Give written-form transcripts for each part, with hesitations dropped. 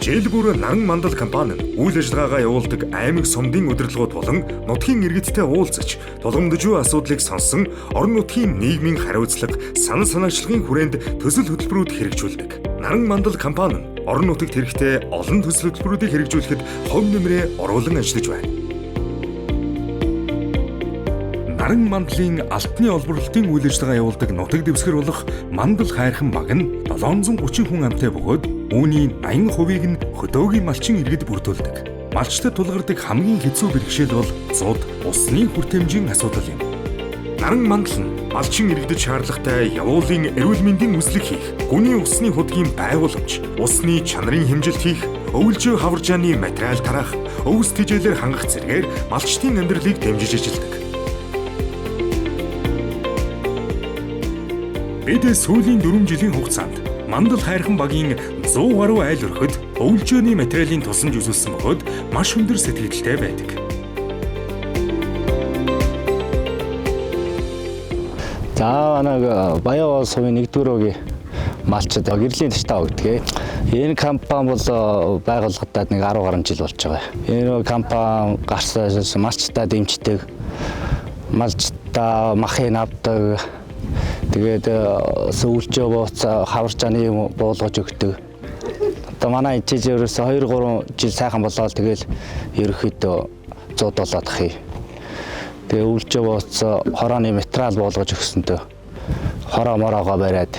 Жил бүр Наран мандал компани нь үйл ажиллагаагаа явуулдаг аймаг сумдын удирдлагууд болон нутгийн иргэдтэй уулзаж, тулгамдж буй асуудлыг сонсон орон нутгийн нийгмийн хариуцлага, санал санаачлагын хүрээнд төсөл хөтөлбөрүүд хэрэгжүүлдэг. Наран мандал компани нь орон нутагт хэрэгтэй олон төсөл хөтөлбөрүүдийг хэрэгжүүлэхэд хувь нэмрээ оруулан ажиллаж байна. Наран мандлын алтны олборлолтын үйл ажиллагаа явуулдаг нутаг дэвсгэр болох Мандал хайрхан баг нь 730 хүн амтай бөгөөд үүний 80%-ийг нь хөдөөгийн малчин иргэд бүрдүүлдэг. Малчтад тулгардаг хамгийн хэцүү бэрхшээл бол зуд, усны хүртээмжийн асуудал юм. Наран мандал нь малчин иргэдэд шаардлагатай явуулын эрүүл мэндийн үзлэг хийх, гүний усны худгийн байгууламж, усны чанарын хэмжилт хийх, өвөлжөө хаваржааны материал тараах, өвс тэжээлэр хангах зэргээр малчтын амьдралыг дэмжиж ажилладаг. Бид сүүлийн 4 жилийн хугацаанд Мандал хайрхан багийн 100 гаруй айл өрхөд өвөлжөөний материалын тусламж үзүүлсэн бөгөөд маш өндөр сэтгэлдтэй байдаг. За нэг Баян сувын 1-р өгийн малчид гэрлийн таштай өгдөг. Энэ компани бол байгууллагадаа нэг 10 гаруй жил болж байгаа. Энэ компани гарсан малчтаа дэмждэг, малчтаа махыг авдаг. Тэгээд сүүлчөө бууцаа хаварчааны юм буулгаж өгдөг. Одоо манай ичээж ерөөсө 2-3 жил сайхан болоод тэгэл ерөөхдөө 100 болоод ах юм. Тэгээ өвлжөө бууцаа хорооны материал буулгаж өгсөндөө хороо мороогоо бариад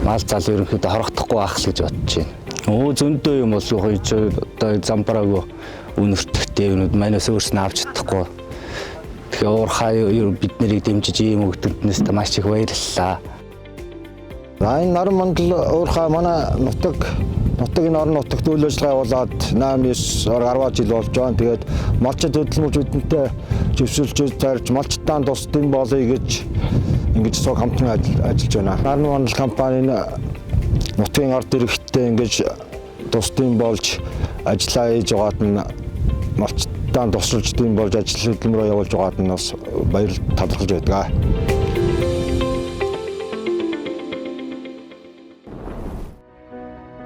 мал зал ерөөхдөө хорогдохгүй байх л гэж бодож байна. Зөндөө юм бол одоо замбараагүй үнэртэгтэй юмуд манайс өөрснөө авч чадахгүй. Тэгэхээр уурхай бид нарыг дэмжиж ийм өгдөнтнээс маш их баярлалаа. Энэ Наран мандал уурхай манай нутгийн орон нутагт үйл ажиллагаа явуулаад 8-9 10 жил болж байгаа. Тэгээд малчид хөдөлмөрчүүдэнтэй зөвшөөрж тарьж малчтаа тусдсан болъё гэж ингэж сууг хамтран ажиллаж байна. Наран мандал компани нутгийн ард иргэдтэй ингэж тусдсан болж ажиллаа хийж байгаад нь малчтаа тусалж дим болж ажил хөдөлмөрөө явуулж байгаад нь бас баяр талархаж байдаг.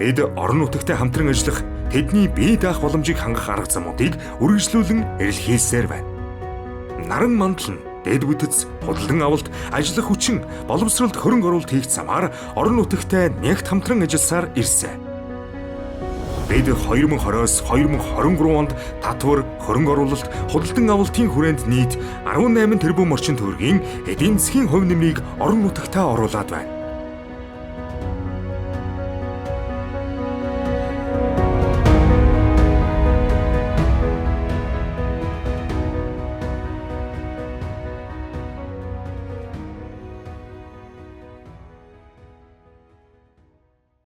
Бид орон нутагтай хамтран ажиллах, тэдний бие даах боломжийг хангах арга замуудыг үргэлжлүүлэн эрэлхийлсээр байна. Наран мандал нь дэд бүтэц, худалдан авалт, ажиллах хүчин, боловсролд хөрөнгө оруулалт хийх замаар орон нутагтай нягт хамтран ажилласаар ирсэн. Бид 2020-оос 2023 онд татвар, хөрөнгө оруулалт, худалдан авалтын хүрээнд нийт 18 тэрбум орчим төгрөгийн эдийн засгийн хувь нэмрийг орон нутагтаа оруулаад байна.